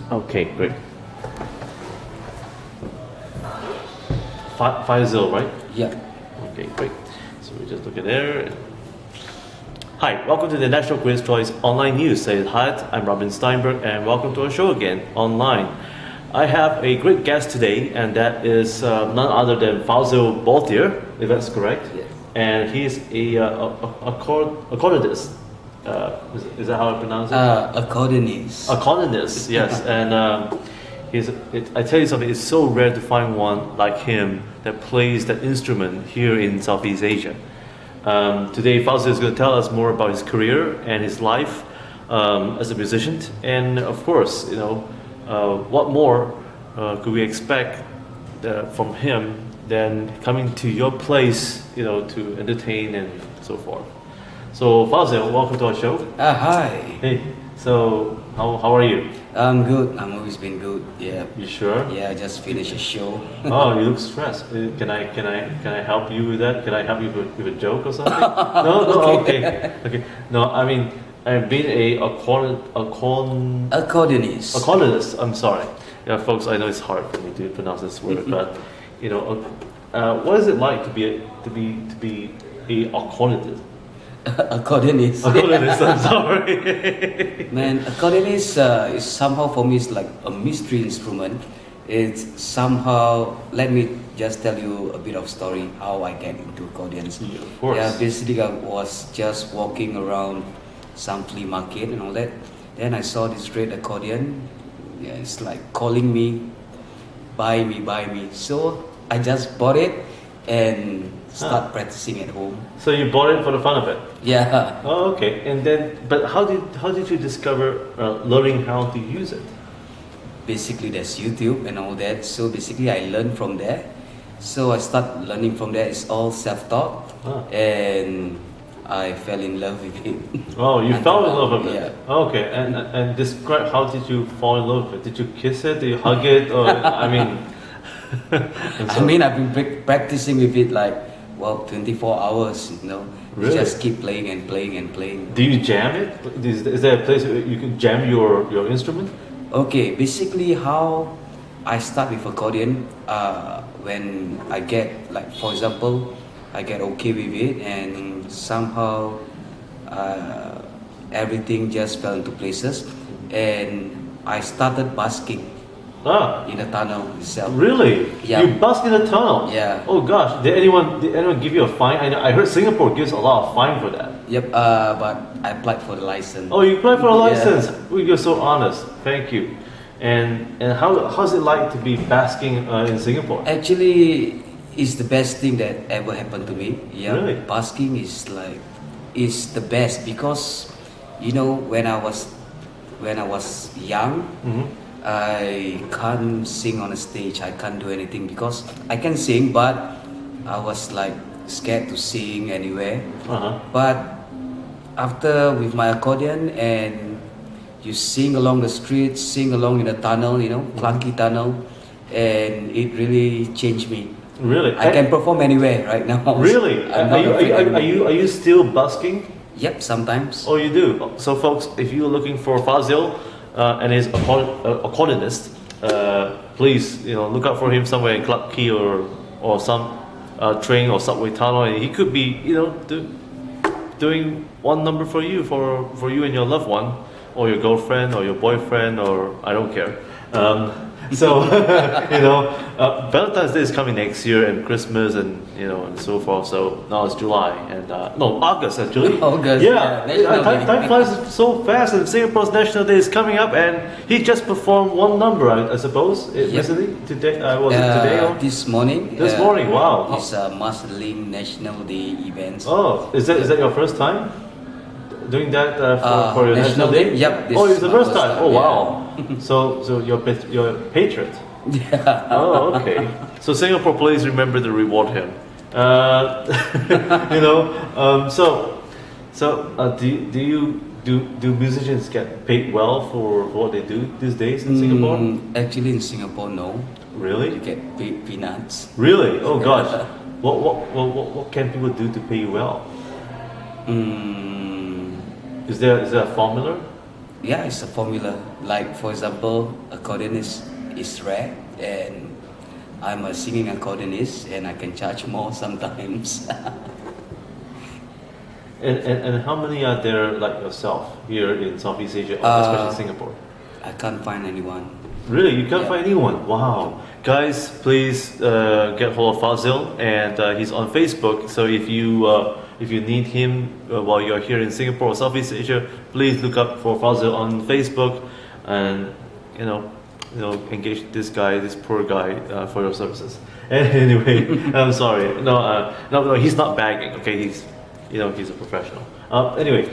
Okay, great. Faizal, right? Yeah. Okay, great. So we just look at there. Hi, welcome to the National Critics Choice Online News. Say Hyatt. I'm Robin Stienberg, and welcome to our show again online. I have a great guest today, and that is none other than Faizal Bohtiar, if that's correct. Yes. And he's a accordionist. Is that how I pronounce it? Accordionist. Accordionist, yes. And I tell you something, it's so rare to find one like him that plays that instrument here in Southeast Asia. Today, Faizal is going to tell us more about his career and his life as a musician. And of course, what more could we expect from him than coming to your place, to entertain and so forth. So Faizal, welcome to our show. Hi. Hey, so how are you? I'm good. I'm always been good. Yeah. You sure? Yeah, I just finished a show. Oh, you look stressed. Can I help you with that? Can I help you with a joke or something? No, okay. No, I mean I've been accordionist. I'm sorry. Yeah, folks, I know it's hard for me to pronounce this word, but what is it like to be a accordionist? Accordionist. Accordionist, I'm sorry. Man, accordionist is somehow for me is like a mystery instrument. It's somehow. Let me just tell you a bit of story how I get into accordions. Yeah, of course. Yeah, basically I was just walking around some flea market and all that. Then I saw this red accordion. Yeah, it's like calling me, buy me. So I just bought it and start practicing at home. So you bought it for the fun of it? Yeah. Oh, okay. And then, but how did you discover learning how to use it? Basically, there's YouTube and all that. So basically, I learned from there. So I start learning from there. It's all self-taught, and I fell in love with it. Oh, you fell in love with it. Yeah. Okay, and describe, how did you fall in love with it? Did you kiss it? Did you hug it? Or I mean, I've been practicing with it like 24 hours. Really? You just keep playing and playing and playing. Do you jam it? Is there a place where you can jam your instrument? Okay, basically how I start with accordion, when I get, like, for example, I get okay with it and somehow everything just fell into places and I started basking in the tunnel itself. Really? Yeah. You busk in the tunnel? Yeah. Oh gosh, did anyone give you a fine? I heard Singapore gives a lot of fine for that. Yep, but I applied for the license. Oh, you applied for a license? Yeah. Oh, you're so honest. Thank you. And how's it like to be basking in Singapore? Actually, it's the best thing that ever happened to me. Yeah. Really? Basking is the best because when I was young, I can't sing on a stage. I can't do anything because I can sing, but I was like scared to sing anywhere. But after with my accordion and you sing along the streets, sing along in the tunnel, clunky tunnel, and it really changed me. Really? I can perform anywhere right now. Really? Are you still busking? Yep, sometimes. Oh, you do. So, folks, if you're looking for Faizal and his accordionist, please, look out for him somewhere in Clarke Quay or some train or subway tunnel, and he could be, doing one number for you and your loved one, or your girlfriend, or your boyfriend, or I don't care. So Valentine's Day is coming next year, and Christmas, and and so forth. So now it's July, and August actually. August. Yeah, time flies so fast, and Singapore's National Day is coming up, and he just performed one number, I suppose, recently. Today was it today or this morning? This morning, wow. It's a Muslim National Day event. Oh, is that your first time doing that for your National Day? Yep. Oh, it's the first time. Oh, yeah. wow. So you're patriot. Yeah. Oh, okay. So Singapore, please remember to reward him. Do musicians get paid well for what they do these days in Singapore? Actually, in Singapore, no. Really? You get paid peanuts. Really? Oh gosh. What can people do to pay you well? Is there a formula? Yeah, it's a formula. Like for example, accordion is rare, and I'm a singing accordionist, and I can charge more sometimes. And how many are there like yourself here in Southeast Asia, especially Singapore? I can't find anyone. Really, you can't Yeah. find anyone? Wow, guys, please get hold of Fazil, and he's on Facebook. So if you need him while you're here in Singapore or Southeast Asia, please look up for Fazil on Facebook, and engage this guy, this poor guy, for your services. Anyway, I'm sorry. No, he's not bagging. Okay, he's a professional. Anyway,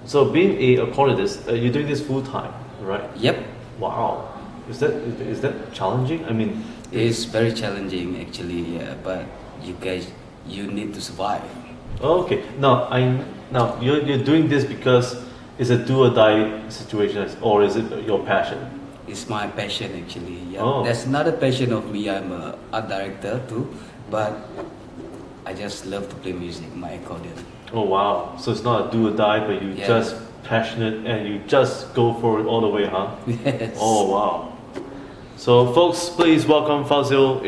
so being a accordionist, you're doing this full time, right? Yep, Wow, is that challenging? I mean, it's very challenging actually, but you need to survive. okay. Now you're doing this because it's a do or die situation, or is it your passion? It's my passion actually. Yeah, Oh. that's another passion of me. I'm a art director too, but I just love to play music, my accordion. Oh wow, so it's not a do or die, but you Yeah. just passionate and you just go for it all the way, huh? Yes. Oh wow. So folks, please welcome Fazil.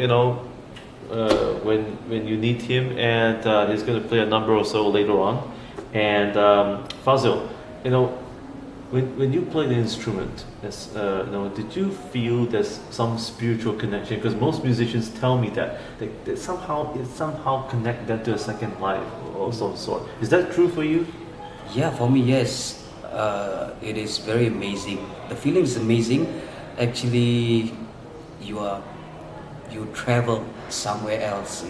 When you need him, and he's going to play a number or so later on. And Fazil, when you play the instrument, did you feel there's some spiritual connection? Because most musicians tell me that it somehow connect them to a second life or some sort. Is that true for you? Yeah, for me, yes. It is very amazing. The feeling is amazing. Actually, you travel somewhere else,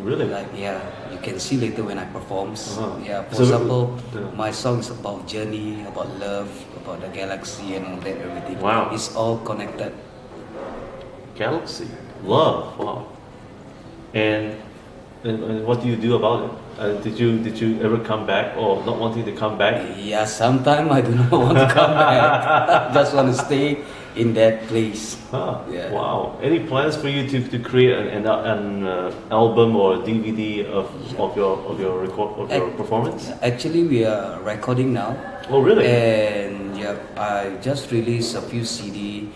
Really? Like yeah, you can see later when I performs. Uh-huh. Yeah, for So, example, yeah. my song is about journey, about love, about the galaxy and all that everything. Wow. It's all connected. Galaxy, love, wow. And what do you do about it? Did you ever come back, or not wanting to come back? Yeah, sometimes I do not want to come back. Just want to stay in that place. Huh. Yeah. Wow. Any plans for you to create an album or DVD of your performance? Actually, we are recording now. Oh really? And yeah, I just released a few CD,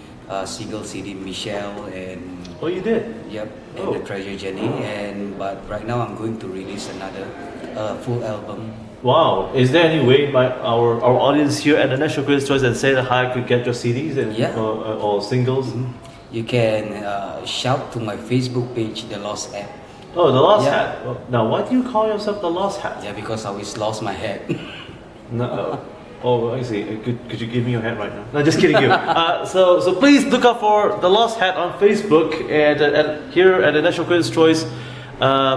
single CD, Michelle and Oh, you did. yep, and Oh. the Treasure Journey. But right now I'm going to release another full album. Wow. Is there any way our audience here at the National Critics Choice and Say the Hi could get your CDs and Yeah. or singles? You can shout to my Facebook page, The Lost Hat. Oh, the Lost Yeah. Hat. Now, why do you call yourself the Lost Hat? Yeah, because I always lost my hat. No. Oh, I see. Could you give me your hat right now? No, just kidding you. So please look up for the Lost Hat on Facebook and here at the National Critics Choice.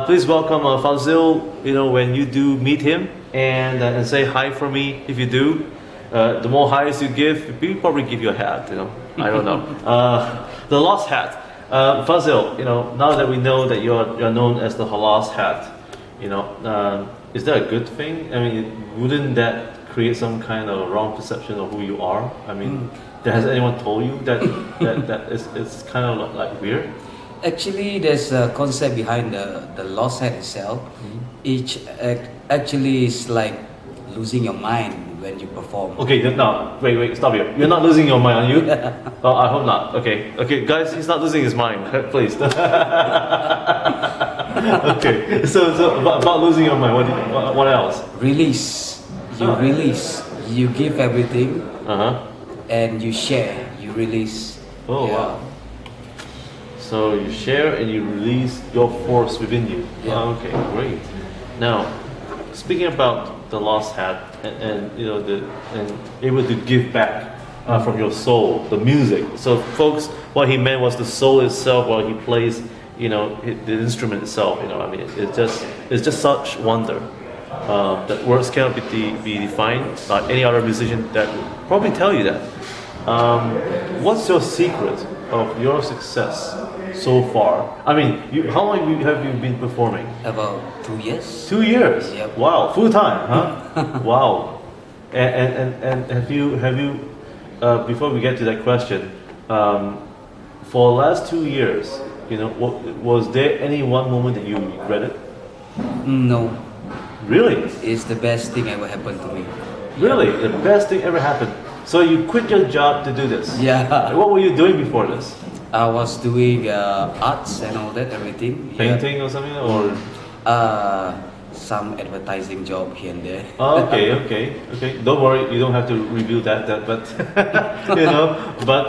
Please welcome Fazil. When you do meet him, and say hi for me if you do. The more highs you give, he'll probably give you a hat. I don't know. The Lost Hat. Fazil. Now that we know that you're known as the Lost Hat, is that a good thing? I mean, wouldn't that create some kind of wrong perception of who you are? I mean, has anyone told you that it's kind of like weird? Actually, there's a concept behind the lost hat itself. Each actually is like losing your mind when you perform. Okay, no, wait, stop here. You're not losing your mind, are you? Oh, I hope not. Okay, guys, he's not losing his mind. Please. Okay, so about losing your mind, what else? Release. You Oh. release. You give everything Uh-huh. and you share. You release. Oh, Yeah. wow. So you share and you release your force within you. Yeah. Okay, great. Now, speaking about the Lost Hat and able to give back from your soul, the music. So, folks, what he meant was the soul itself, while he plays, the instrument itself. I mean, it's just such wonder. That words cannot be defined. Any other musician that would probably tell you that. What's your secret of your success so far? I mean, how long have you been performing? About 2 years. 2 years. Yep. Wow, full time, huh? Wow. And have you before we get to that question, for the last 2 years, was there any one moment that you regretted? No, Really? it's the best thing ever happened to me. Really, the best thing ever happened. So you quit your job to do this. Yeah. What were you doing before this? I was doing arts and all that, everything. Painting or something, or? Some advertising job here and there. Oh, okay. Don't worry, you don't have to review that but you know. But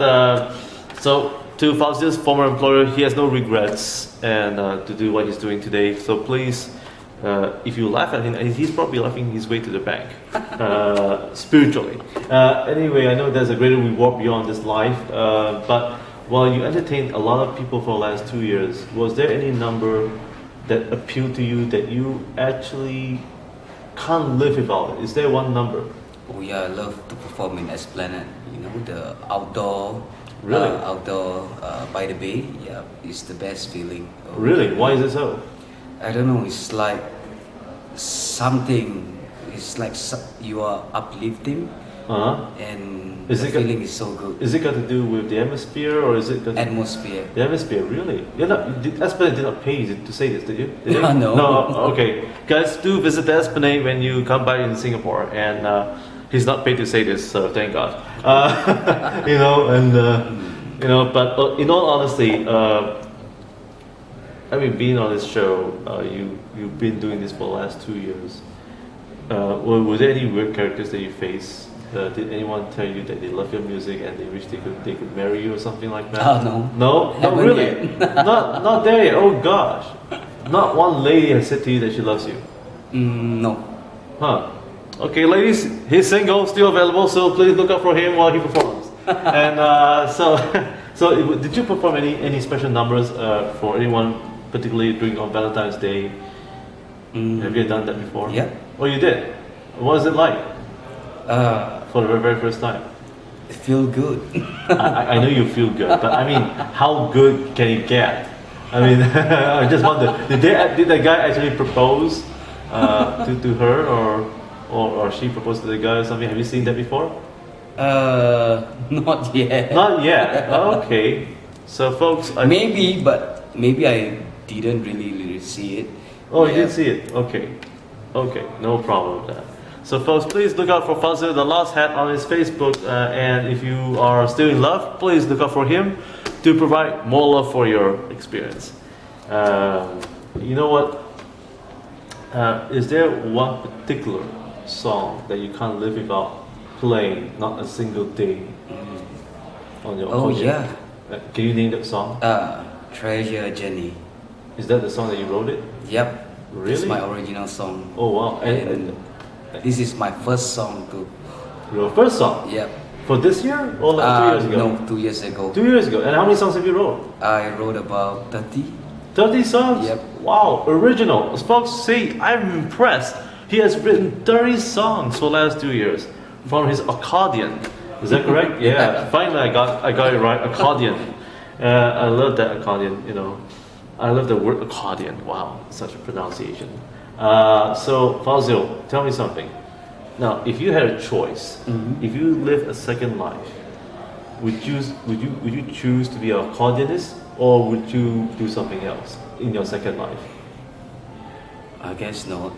so to Faizal's former employer, he has no regrets and to do what he's doing today. So please, if you laugh at him, he's probably laughing his way to the bank, spiritually. Anyway, I know there's a greater reward beyond this life. But while you entertained a lot of people for the last 2 years, was there any number that appealed to you that you actually can't live without? Is there one number? Oh yeah, I love to perform in Esplanade. You know, the outdoor. Really? Outdoor by the bay. Yeah, it's the best feeling. Really? Why is it so? I don't know. It's like something. It's like you are uplifting, and the feeling is so good. Is it got to do with the atmosphere, or is it got atmosphere? The atmosphere, really? Esplanade did not pay you to say this, did you? Did No. No. Okay, guys, do visit the Esplanade when you come by in Singapore, and he's not paid to say this, so thank God. You know, and you know, but in all honesty, I mean, being on this show, you've been doing this for the last 2 years. Were there any weird characters that you faced? Did anyone tell you that they love your music and they wish they could marry you or something like that? No. No, not really. not there yet. Oh gosh, not one lady has said to you that she loves you. No. Huh. Okay, ladies, he's single, still available, so please look out for him while he performs. And so did you perform any special numbers for anyone, particularly during on Valentine's Day? Have you done that before? Yeah. Oh, you did. What was it like? For the very first time. Feel good. I know you feel good, but I mean, how good can it get? I mean, I just wonder, did the guy actually propose to her, or she proposed to the guy or something? Have you seen that before? Not yet. Not yet. Okay. So, folks, maybe I didn't really see it. Oh, you didn't see it. Okay, no problem with that. So, folks, please look out for Faizal, the Lost Hat, on his Facebook. And if you are still in love, please look out for him to provide more love for your experience. You know what? Is there one particular song that you can't live without playing, not a single day on your Oh, accordion? yeah. Can you name that song? Treasure Journey. Is that the song that you wrote it? Yep. Really? It's my original song. Oh wow! And this is my first song too. Your first song? Yep. For this year or like 2 years ago? No, 2 years ago. 2 years ago. And how many songs have you wrote? I wrote about 30. 30 songs? Yep. Wow, original. Folks, see, I'm impressed. He has written 30 songs for the last 2 years from his accordion. Is that correct? Yeah. Finally, I got it right. Accordion. I love that accordion. You know, I love the word accordion. Wow, such a pronunciation. So Faizal, tell me something. Now, if you had a choice, if you live a second life, would you choose to be an accordionist, or would you do something else in your second life? I guess not.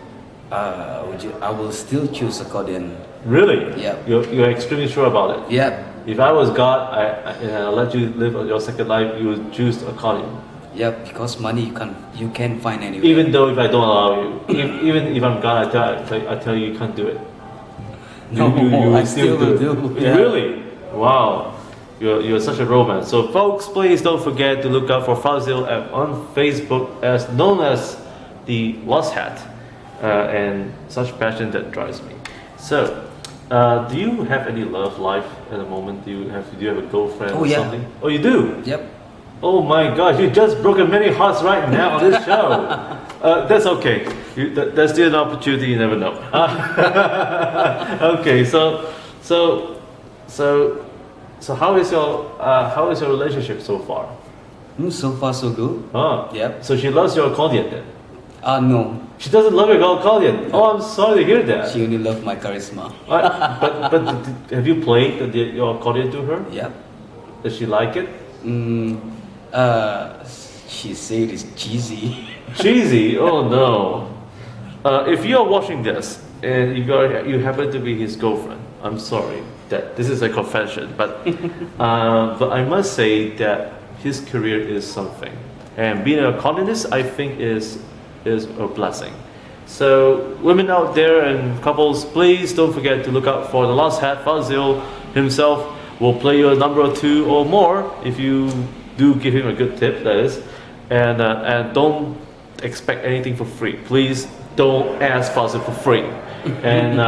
I will still choose accordion. Really? Yeah. You're extremely sure about it. Yep. If I was God, I let you live your second life, you would choose accordion. Yep. Because money you can't find anywhere. Even though if I don't allow you, even if I'm God, I tell you you can't do it. No, I still will do. Yeah. Really? Wow. You're such a romance. So folks, please don't forget to look out for Faizal on Facebook, as known as the Lost Hat, and such passion that drives me. So, do you have any love life at the moment? Do you have a girlfriend or something? Oh, you do? Yep. Oh my gosh, you just broken many hearts right now on this show. That's okay. There's still an opportunity. You never know. Okay, so how is your relationship so far? So far so good. Yep. So she loves your accordion then? No. She doesn't love your accordion. Oh, I'm sorry to hear that. She only loves my charisma. But have you played your accordion to her? Yep. Does she like it? She said it's cheesy. Cheesy? Oh no. If you're watching this, and you happen to be his girlfriend. I'm sorry that this is a confession, but but I must say that his career is something, and being a columnist, I think is a blessing. So women out there and couples, please don't forget to look out for the Lost Hat. Faizal himself will play you a number or two or more if you do give him a good tip, that is, and don't expect anything for free. Please don't ask Faizal for free. And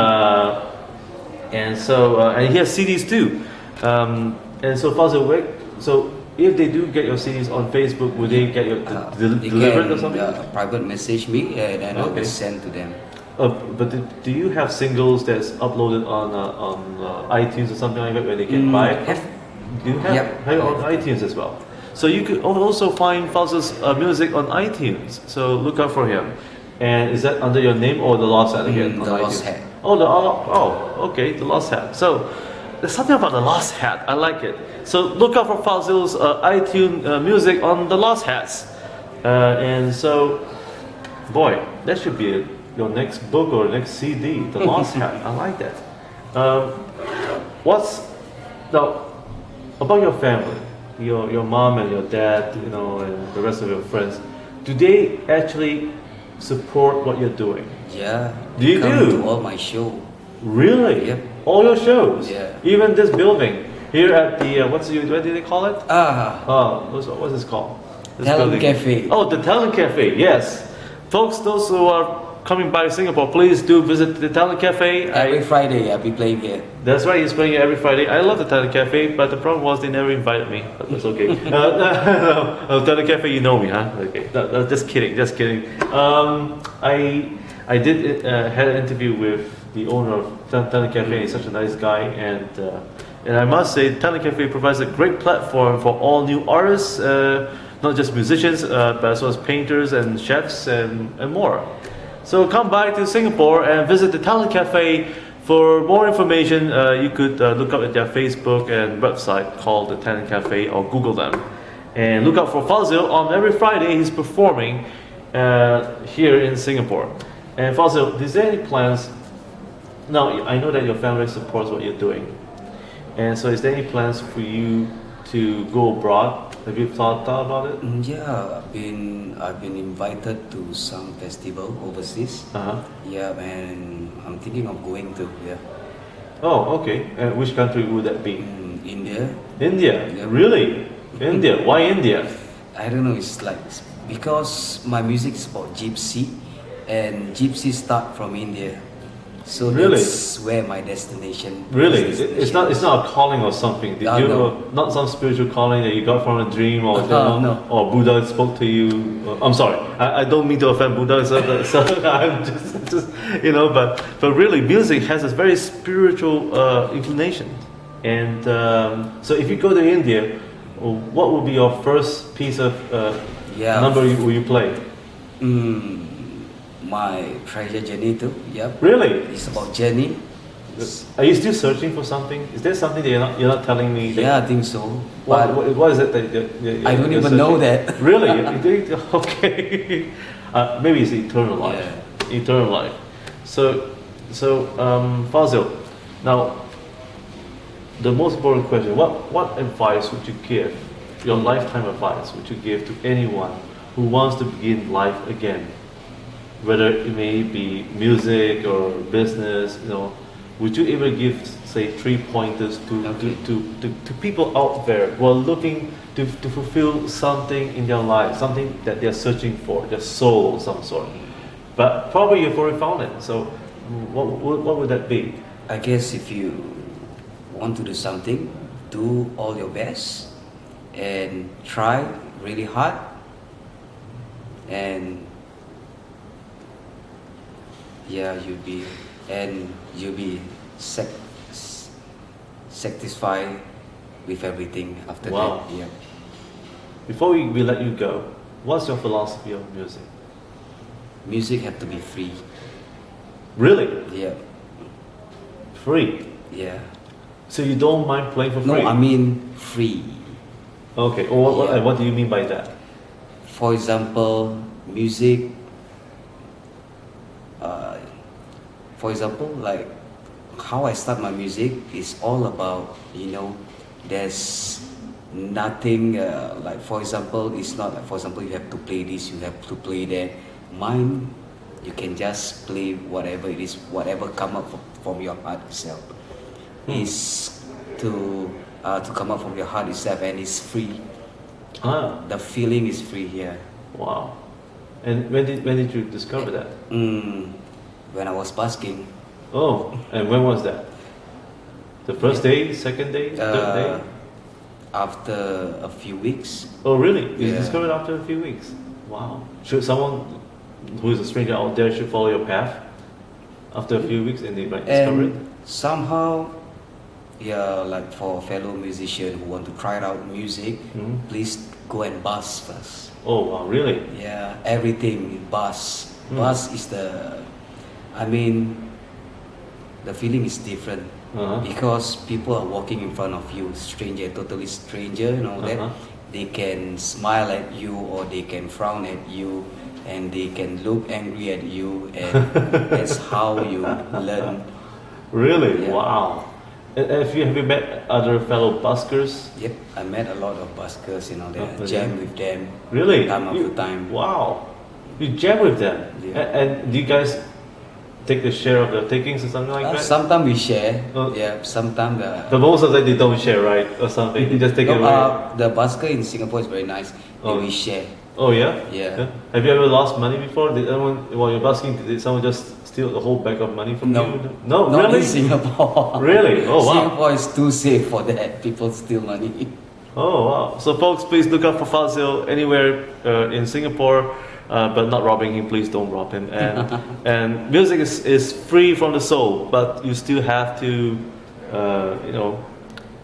and he has CDs too. And so Faizal, so if they do get your CDs on Facebook, would they get your delivered or something? Private message me and then I will send to them. But do you have singles that's uploaded on iTunes or something like that where they can buy it? Do you have on iTunes as well? So you could also find Faizal's music on iTunes. So look out for him. And is that under your name or the Lost Hat again? The Lost Hat. Okay, the Lost Hat. So there's something about the Lost Hat. I like it. So look out for Faizal's iTunes music on the Lost Hats. And so, boy, that should be your next book or next CD, the Lost Hat. I like that. What's now about your family? Your mom and your dad, and the rest of your friends. Do they actually support what you're doing? Yeah. Do you to all my show? Really? Yep. All your shows? Yeah. Even this building here at the what do they call it? What's this called? This Talent building. Cafe. Oh, the Talent Cafe. Yes, folks, those who are coming by Singapore, please do visit the Talent Cafe. Every Friday I'll be playing here. That's right, he's playing it every Friday. I love the Talent Cafe, but the problem was they never invited me. But that's okay. No, Talent Cafe, you know me, huh? Okay, no, just kidding. I did had an interview with the owner of Talent Cafe. He's such a nice guy, and I must say, Talent Cafe provides a great platform for all new artists, not just musicians, but as well as painters and chefs and more. So come by to Singapore and visit the Talent Cafe. For more information, you could look up at their Facebook and website called the Talent Cafe or Google them. And look out for Faizal. On every Friday he's performing here in Singapore. And Faizal, is there any plans? Now, I know that your family supports what you're doing. And so is there any plans for you to go abroad? Have you thought about it? Yeah, I've been invited to some festival overseas. Yeah, and I'm thinking of going to. Yeah. Oh, okay. And which country would that be? India. India. Yeah. Really? India. Why India? I don't know. It's like because my music is about gypsy, and gypsy start from India. So really? That's where my destination. Really, it's not a calling or something. Did you no. Not some spiritual calling that you got from a dream or no. or Buddha spoke to you? I'm sorry, I don't mean to offend Buddha. So I'm just but really, music has a very spiritual inclination. And so if you go to India, what would be your first piece of number will you play? My treasure journey too. Yep. Really? It's about journey. Are you still searching for something? Is there something that you're not telling me? Yeah, I think so. What is it that I don't even know that. Really? Okay. Maybe it's eternal life. Yeah. Eternal life. So Faizal, now the most important question: what advice would you give? Your lifetime advice would you give to anyone who wants to begin life again? Whether it may be music or business, would you ever give, say, 3 pointers to people out there who are looking to fulfill something in their life, something that they're searching for, their soul of some sort? But probably you've already found it. So, what would that be? I guess if you want to do something, do all your best and try really hard, and you'll be satisfied with everything after that. Yeah. Before we let you go, what's your philosophy of music? Music have to be free. Really? Yeah. Free? Yeah. So you don't mind playing for free? No, I mean free. Okay. What do you mean by that? For example, music for example, like how I start my music is all about, there's nothing like, for example, it's not like, for example, you have to play this, you have to play that. Mine, you can just play whatever it is, whatever come up from your heart itself. Is to come up from your heart itself, and it's free. The feeling is free here. Wow. And when did you discover that? When I was busking. Oh, and when was that? The first day, second day, third day? After a few weeks. Oh, really? You Yeah. discovered after a few weeks? Wow. Should someone who is a stranger out there should follow your path after a few weeks and they might discover it? Somehow, yeah, like for fellow musicians who want to try out music, please go and buzz first. Oh, wow, really? Yeah, everything buzz. Buzz is the feeling is different. Because people are walking in front of you, totally stranger, that they can smile at you or they can frown at you and they can look angry at you, and that's how you learn. Really? Yeah. Wow. And have you met other fellow buskers? Yep, I met a lot of buskers, that jam with them. Really? Time after time. Wow. You jam with them? Yeah. And do you guys take the share of the takings or something like that? Sometimes we share. Oh. Yeah, sometimes But most of the time they don't share, right? Or something. You just take it away. the busker in Singapore is very nice. We share. Oh, yeah? Yeah. Have you ever lost money before? Did anyone, while you're busking, did someone just steal the whole bag of money from No. you? No, Not really? in Singapore. Really? Oh, wow. Singapore is too safe for that. People steal money. Oh, wow. So, folks, please look out for Faizal anywhere in Singapore, but not robbing him. Please don't rob him. And music is free from the soul, but you still have to,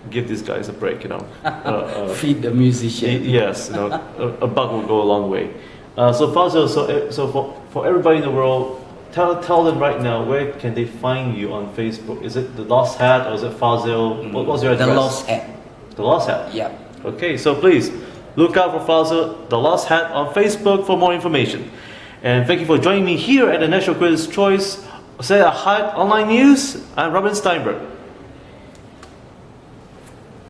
give these guys a break, Feed the musician. Yes, a buck will go a long way. So, Faizal, so for everybody in the world, tell them right now, where can they find you on Facebook? Is it The Lost Hat or is it Faizal? What's your address? The Lost Hat. The Lost Hat? Yeah. Okay, so please look out for Faizal, The Lost Hat on Facebook for more information. And thank you for joining me here at the National Critics' Choice. Say a Hyatt Online News. I'm Robin Stienberg.